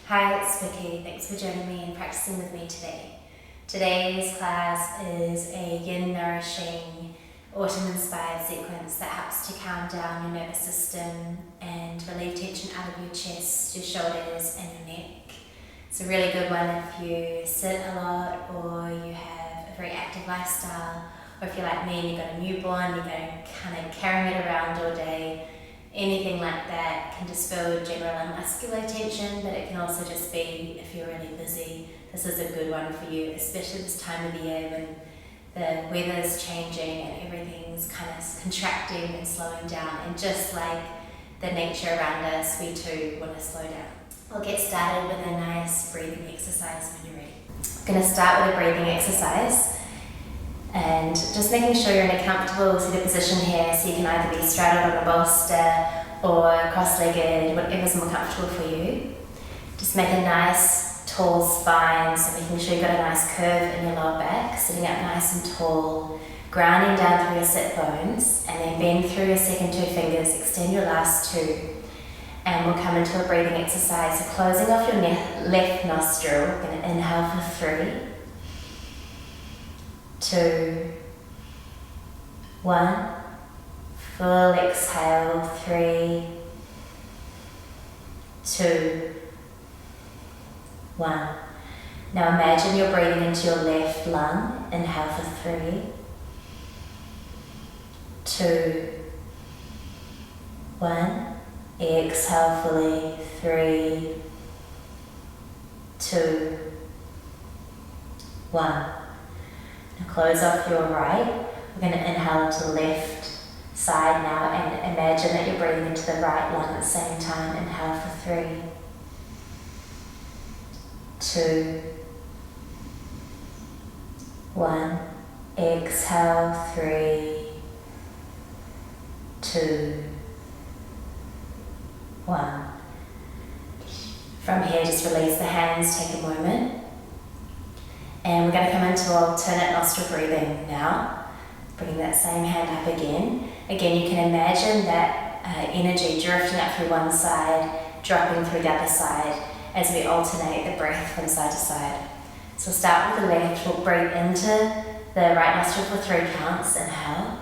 Hi, it's Vicky. Thanks for joining me and practicing with me today. Today's class is a yin nourishing, autumn-inspired sequence that helps to calm down your nervous system and relieve tension out of your chest, your shoulders and your neck. It's a really good one if you sit a lot or you have a very active lifestyle, or if you're like me and you've got a newborn, you're going kind of carrying it around all day. Anything like that can dispel general and muscular tension, but it can also just be if you're really busy. This is a good one for you, especially this time of the year when the weather's changing and everything's kind of contracting and slowing down. And just like the nature around us, we too want to slow down. We'll get started with a nice breathing exercise when you're ready. I'm going to start with a breathing exercise. And just making sure you're in a comfortable seated position here, so you can either be straddled on a bolster or cross-legged, whatever's more comfortable for you. Just make a nice tall spine, so making sure you've got a nice curve in your lower back, sitting up nice and tall, grounding down through your sit bones, and then bend through your second two fingers, extend your last two, and we'll come into a breathing exercise. So closing off your left nostril, we're going to inhale for 3, 2, 1, full exhale, 3, 2, 1. Now imagine you're breathing into your left lung, inhale for 3, 2, 1, exhale fully, 3, 2, 1. Now close off your right. We're going to inhale to the left side now and imagine that you're breathing into the right lung at the same time. Inhale for 3, 2, 1. Exhale, 3, 2, 1. From here, just release the hands, take a moment. And we're going to come into alternate nostril breathing now. Bringing that same hand up again. Again, you can imagine that energy drifting up through one side, dropping through the other side as we alternate the breath from side to side. So we'll start with the left. We'll breathe into the right nostril for 3 counts. Inhale.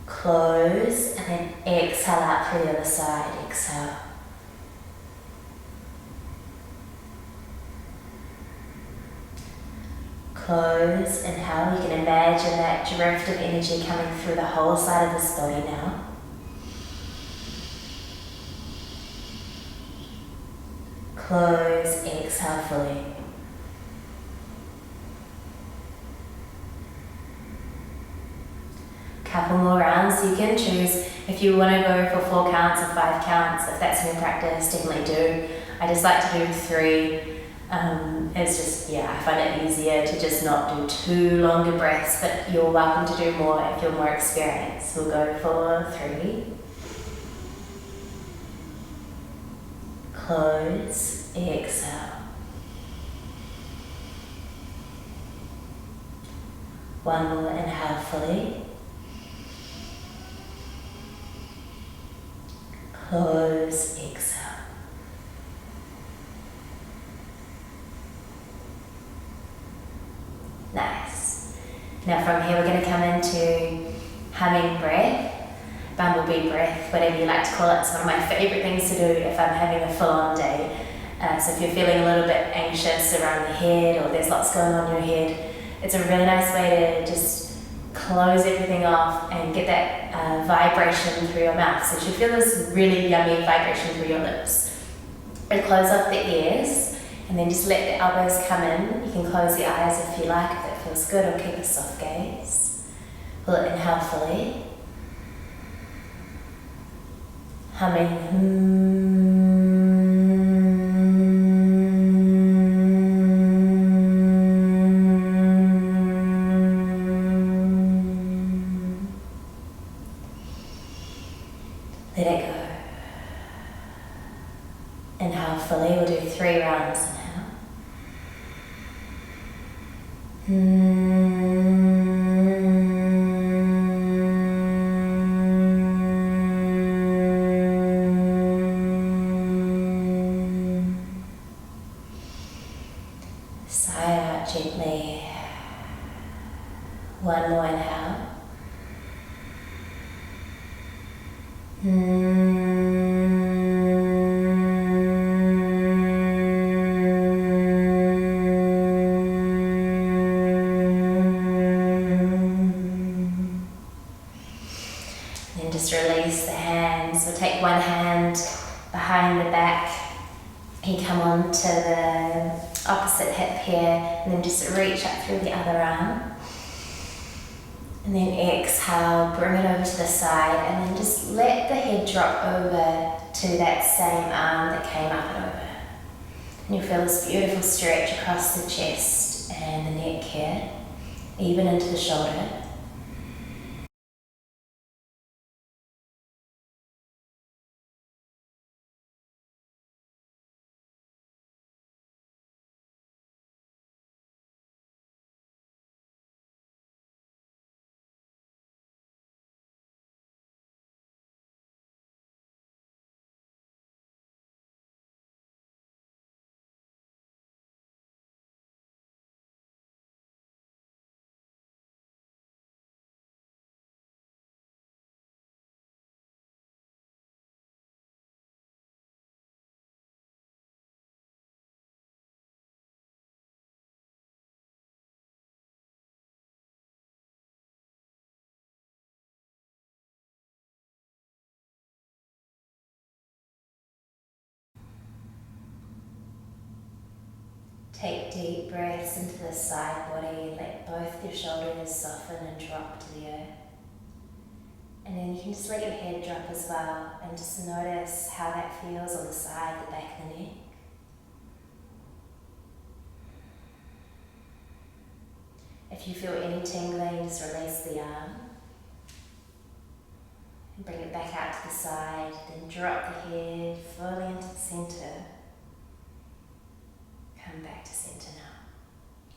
Close, and then exhale out through the other side. Exhale. Close, inhale. You can imagine that drift of energy coming through the whole side of this body now. Close, exhale fully. Couple more rounds. You can choose if you want to go for 4 counts or 5 counts. If that's in your practice, definitely do. I just like to do 3. It's just, I find it easier to just not do too longer breaths, but you're welcome to do more if you're more experienced. We'll go for 3. Close, exhale. 1 more, inhale fully. Close, exhale. Nice. Now from here we're going to come into humming breath, bumblebee breath, whatever you like to call it. It's one of my favourite things to do if I'm having a full-on day. So if you're feeling a little bit anxious around the head or there's lots going on in your head, it's a really nice way to just close everything off and get that vibration through your mouth. So you should feel this really yummy vibration through your lips. And close off the ears. And then just let the elbows come in. You can close the eyes if you like, if that feels good, or keep a soft gaze. We'll inhale fully. Humming. Let it go. Inhale fully. We'll do 3 rounds. Inhale. One more inhale. Then just release the hands. We'll take one hand behind the back and come on to the opposite hip here, and then just reach up through the other arm. And then exhale, bring it over to the side, and then just let the head drop over to that same arm that came up and over. And you'll feel this beautiful stretch across the chest and the neck here, even into the shoulder. Take deep breaths into the side body, let both your shoulders soften and drop to the earth. And then you can just let your head drop as well, and just notice how that feels on the side, the back of the neck. If you feel any tingling, just release the arm. And bring it back out to the side, then drop the head fully into the center. Come back to center now.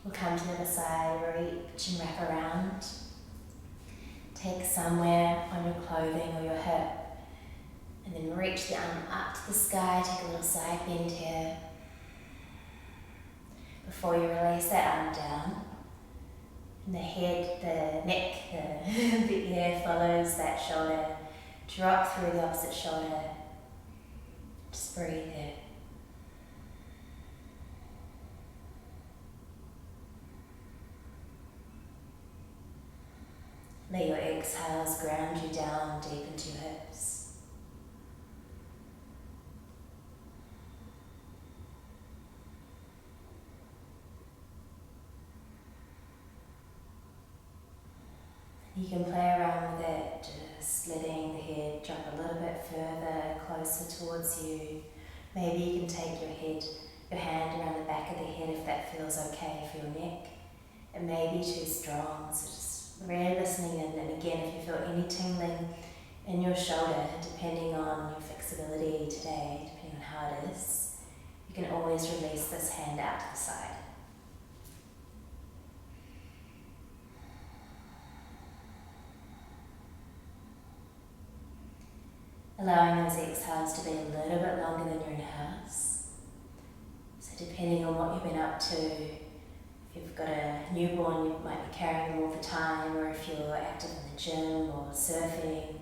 We'll come to the other side, reach and wrap around. Take somewhere on your clothing or your hip, and then reach the arm up to the sky, take a little side bend here. Before you release that arm down, and the head, the neck, the ear follows that shoulder. Drop through the opposite shoulder. Just breathe there. Let your exhales ground you down deep into your hips. You can play around with it, just letting the head drop a little bit further, closer towards you. Maybe you can take your hand around the back of the head if that feels okay for your neck. It may be too strong, so just really listening in. And again, if you feel any tingling in your shoulder, depending on your flexibility today, depending on how it is, you can always release this hand out to the side. Allowing those exhales to be a little bit longer than your inhales. So depending on what you've been up to, if you've got a newborn, you might be carrying them all the time, or if you're active in the gym or surfing,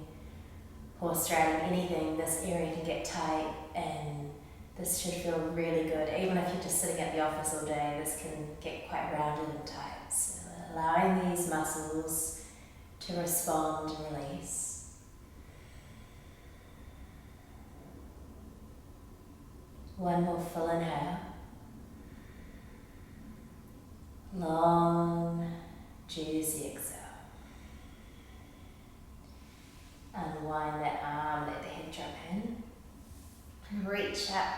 horse riding, anything, this area can get tight, and this should feel really good. Even if you're just sitting at the office all day, this can get quite rounded and tight. So allowing these muscles to respond and release. One more full inhale. Long, juicy exhale. Unwind that arm, let the head drop in. And reach up.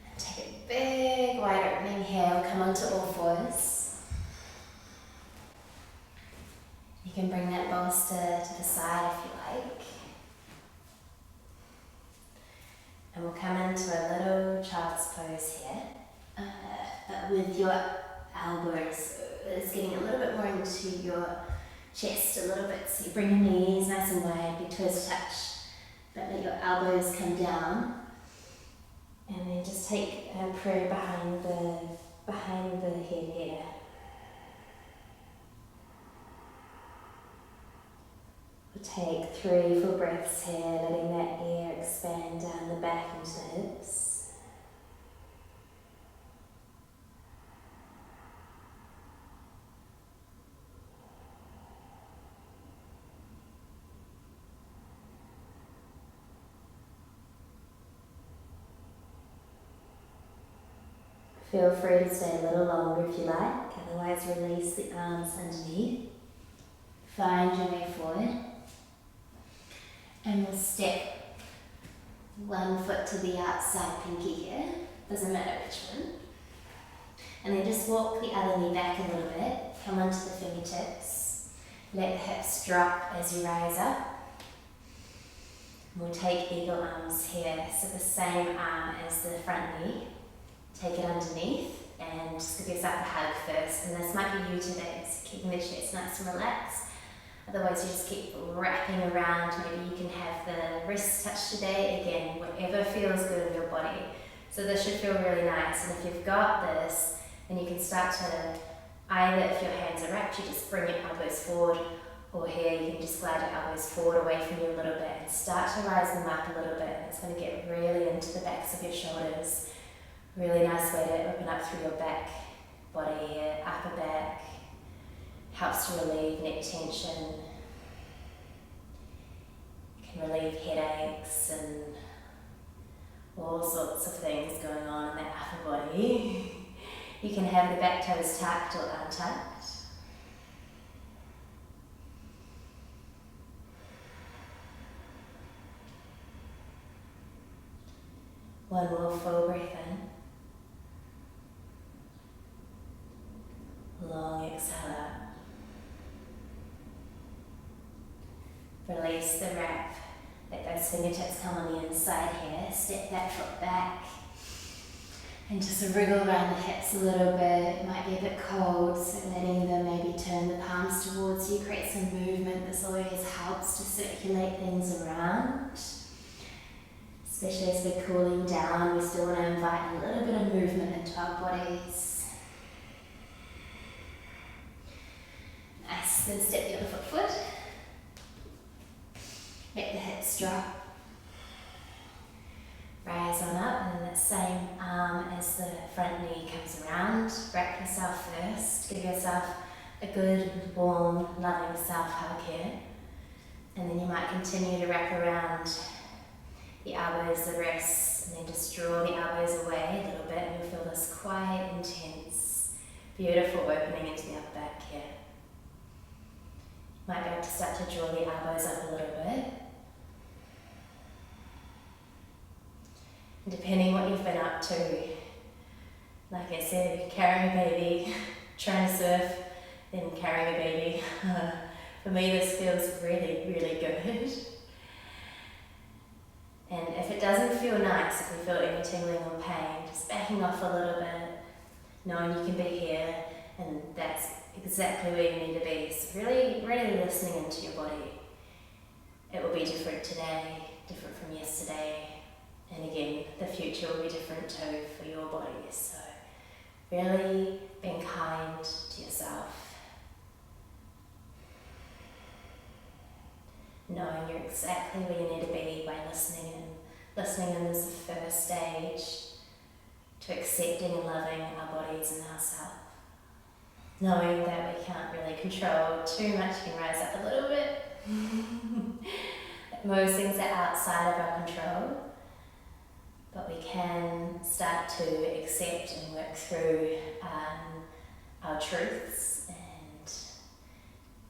And take a big wide opening here. We'll come onto all fours. You can bring that bolster to the side if you like. And we'll come into a little child's pose here. But with your elbows, it's getting a little bit more into your chest a little bit. So you bring your knees nice and wide, big toes touch, but let your elbows come down. And then just take a prayer behind the head here. We'll take 3 full breaths here, letting that air expand down the back into the hips. Feel free to stay a little longer if you like, otherwise release the arms underneath. Find your way forward. And we'll step 1 foot to the outside pinky here, doesn't matter which one. And then just walk the other knee back a little bit, come onto the fingertips, let the hips drop as you rise up. And we'll take eagle arms here, so the same arm as the front knee. Take it underneath and just give yourself a hug first, and this might be you today, so keeping the chest nice and relaxed. Otherwise you just keep wrapping around. Maybe you can have the wrists touch today, again, whatever feels good in your body. So this should feel really nice, and if you've got this, then you can start to, either if your hands are wrapped, you just bring your elbows forward, or here you can just glide your elbows forward away from you a little bit and start to rise them up a little bit. It's going to get really into the backs of your shoulders. Really nice way to open up through your back body here, upper back. Helps to relieve neck tension. Can relieve headaches and all sorts of things going on in that upper body. You can have the back toes tucked or untucked. One more full breath in. Long exhale out. Release the wrap. Let those fingertips come on the inside here. Step that foot back. And just wriggle around the hips a little bit. It might be a bit cold, so letting them maybe turn the palms towards you. Create some movement. This always helps to circulate things around. Especially as we're cooling down, we still want to invite a little bit of movement into our bodies. Nice, then step the other foot forward. Let the hips drop. Rise on up, and then that same arm as the front knee comes around. Wrap yourself first. Give yourself a good, warm, loving self-hug here. And then you might continue to wrap around the elbows, the wrists, and then just draw the elbows away a little bit, and you'll feel this quite intense, beautiful opening into the upper back here. Might be able to start to draw the elbows up a little bit. And depending what you've been up to, like I said, carrying a baby, trying to surf, then carrying a baby. For me, this feels really, really good. And if it doesn't feel nice, if you feel any tingling or pain, just backing off a little bit, knowing you can be here, and that's exactly where you need to be. So really, really listening into your body. It will be different today, different from yesterday, and again, the future will be different too for your body. So really being kind to yourself. Knowing you're exactly where you need to be by listening in. Listening in is the first stage to accepting and loving our bodies and ourselves. Knowing that we can't really control too much, can rise up a little bit. Most things are outside of our control, but we can start to accept and work through our truths, and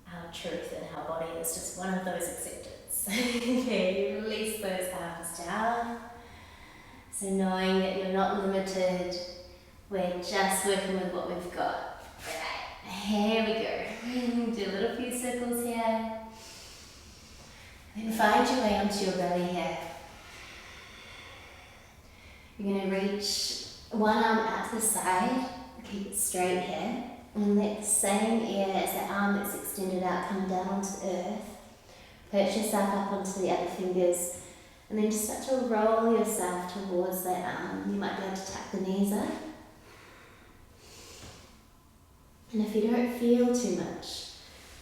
our truth in our body is just one of those acceptance. Okay, you release those arms down. So knowing that you're not limited, we're just working with what we've got. Right, here we go. Do a little few circles here. Then find your way onto your belly here. You're going to reach one arm out to the side, keep it straight here, and let the same air as the arm that's extended out come down onto the earth. Perch yourself up onto the other fingers, and then just start to roll yourself towards that arm. You might be able to tuck the knees up. And if you don't feel too much,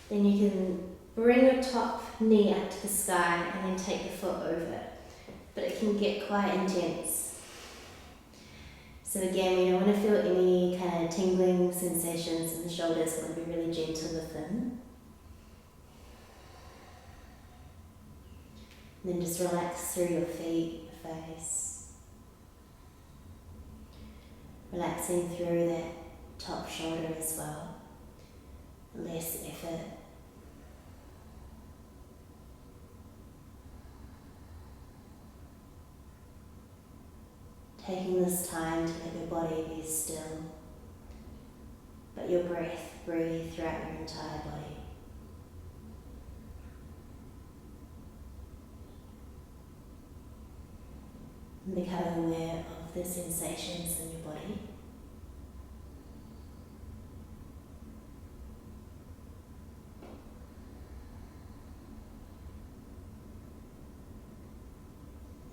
then you can bring your top knee up to the sky and then take the foot over. But it can get quite intense. So again, we don't want to feel any kind of tingling sensations in the shoulders. We want to be really gentle with them. And then just relax through your feet, your face. Relaxing through that top shoulder as well. Less effort. Taking this time to let your body be still, but your breath breathe throughout your entire body. And become aware of the sensations in your body.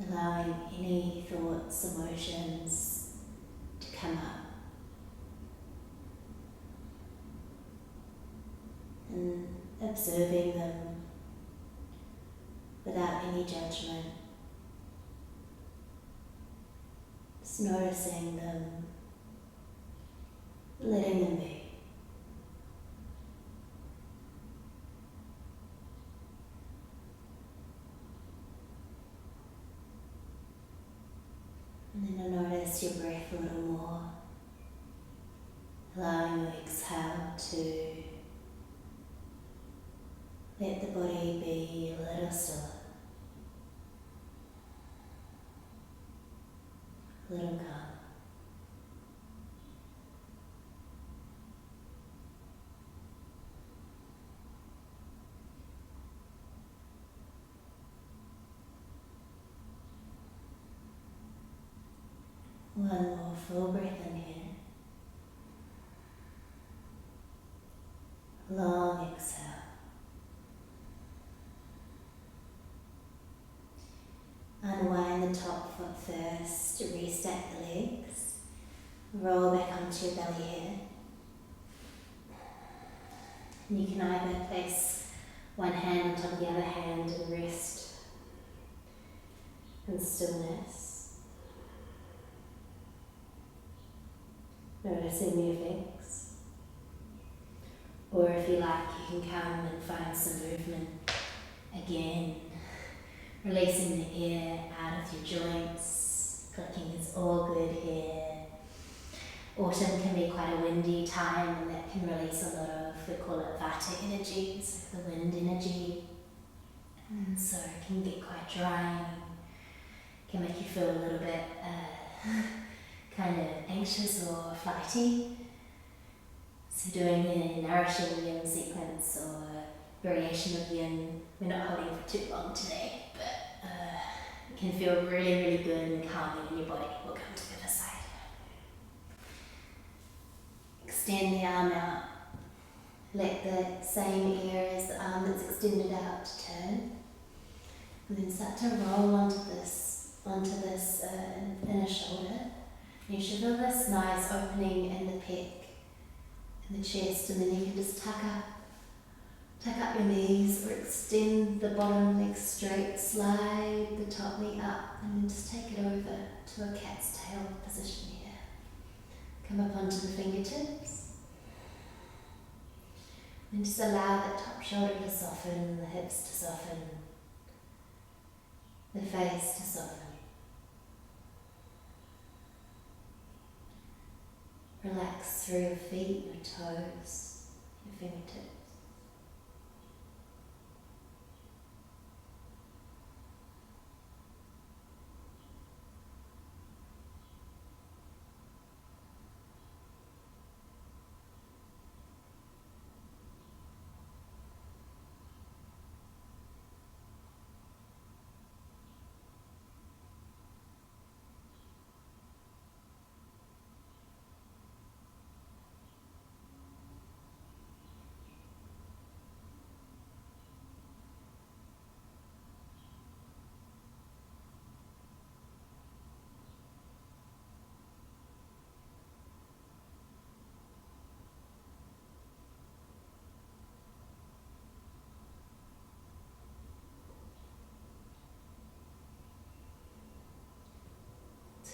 Allowing any thoughts, emotions to come up. And observing them without any judgment. Just noticing them, letting them be. And then you'll notice your breath a little more, allowing your exhale to let the body be a little stiller, a little calm. One more full breath in here. Long exhale. Unwind the top foot first, restack the legs. Roll back onto your belly here. And you can either place one hand on top of the other hand and rest in stillness. Noticing the effects. Or if you like, you can come and find some movement again. Releasing the air out of your joints. Clicking is all good here. Autumn can be quite a windy time, and that can release a lot of, we call it vata energy, it's like the wind energy. And so it can get quite drying. Can make you feel a little bit kind of anxious or flighty. So doing a nourishing yin sequence or variation of yin, we're not holding for too long today, but it can feel really, really good and calming in your body. We'll come to the other side. Extend the arm out. Let the same air as the arm that's extended out turn. And then start to roll onto this inner shoulder. You should feel this nice opening in the pec, in the chest, and then you can just tuck up your knees or extend the bottom leg straight, slide the top knee up, and then just take it over to a cat's tail position here. Come up onto the fingertips. And just allow that top shoulder to soften, the hips to soften, the face to soften. Relax through your feet, your toes, your fingertips.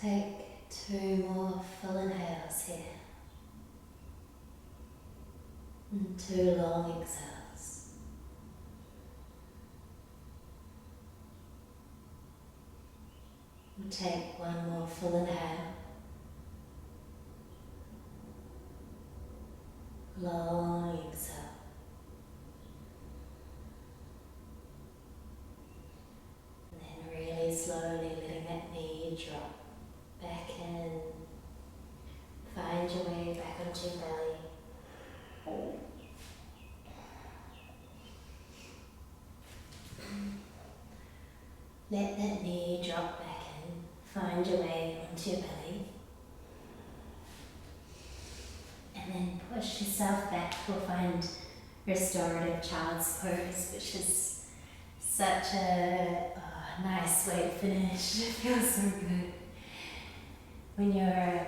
Take 2 more full inhales here. And 2 long exhales. And take 1 more full inhale. Long exhale. And then really slowly letting that knee drop back in. Find your way back onto your belly. Let that knee drop back in. Find your way onto your belly. And then push yourself back. We'll find restorative child's pose, which is such a nice way to finish. It feels so good. When you're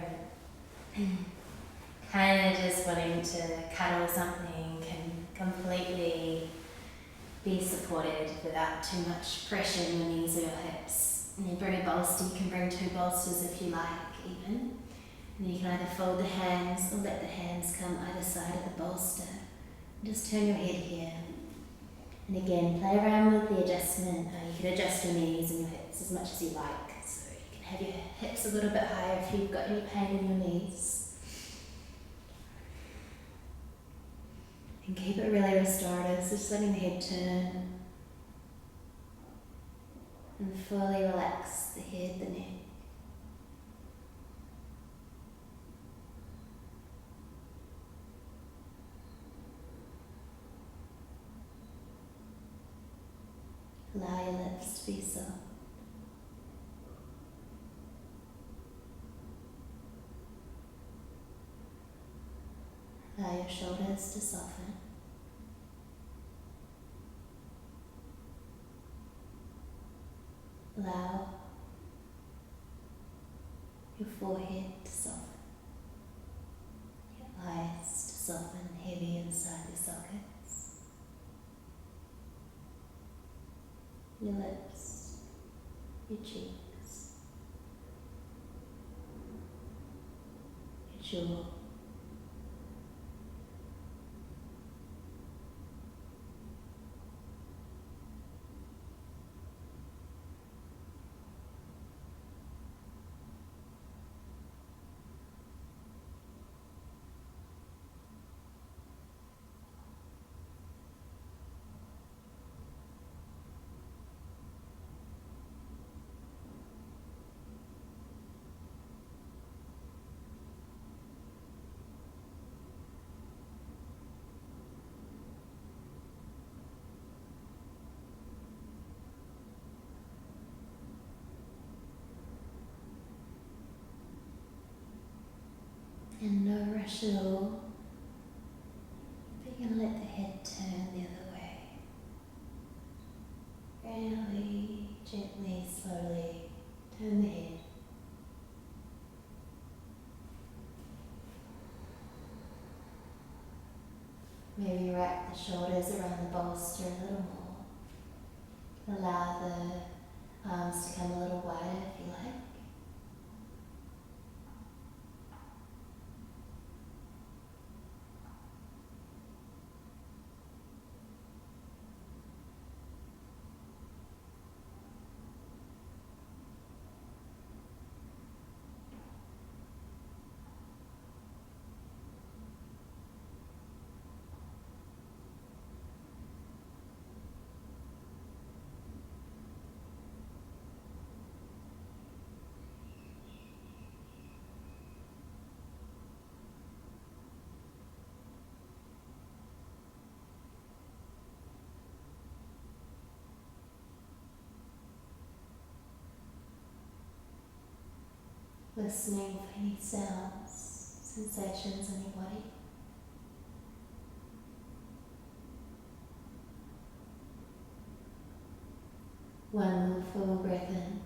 kind of just wanting to cuddle something and completely be supported without too much pressure in your knees or your hips. And you bring a bolster, you can bring 2 bolsters if you like even. And you can either fold the hands or let the hands come either side of the bolster. Just turn your head here. And again, play around with the adjustment. You can adjust your knees and your hips as much as you like. So you can have your hips a little bit higher if you've got any pain in your knees. And keep it really restorative, so just letting the head turn. And fully relax the head, the neck. Allow your lips to be soft. Allow your shoulders to soften. Allow your forehead to soften. Your eyes to soften heavy inside your sockets. Your lips, your cheeks, your jaw. And no rush at all, but you're going to let the head turn the other way. Really gently, slowly turn the head. Maybe wrap the shoulders around the bolster a little more. Allow the arms to come a little wider if you like. Listening for any sounds, sensations in your body. One more full breath in.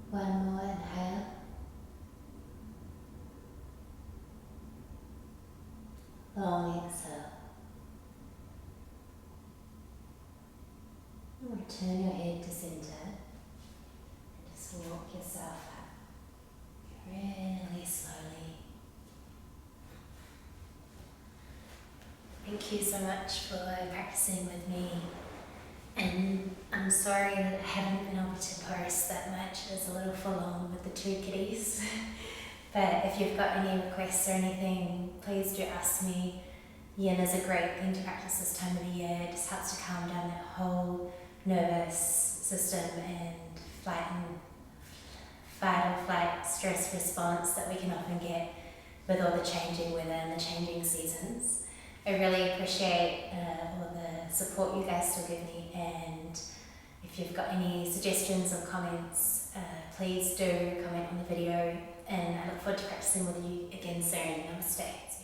One more inhale. Long exhale. Return your head to centre. Just walk yourself up really slowly. Thank you so much for practicing with me. And I'm sorry that I haven't been able to post that much. It was a little full on with the 2 kitties. But if you've got any requests or anything, please do ask me. Yin is a great thing to practice this time of the year. It just helps to calm down that whole nervous system and fight or flight stress response that we can often get with all the changing weather and the changing seasons. I really appreciate all the support you guys still give me, and if you've got any suggestions or comments, please do comment on the video, and I look forward to practicing with you again soon. Namaste.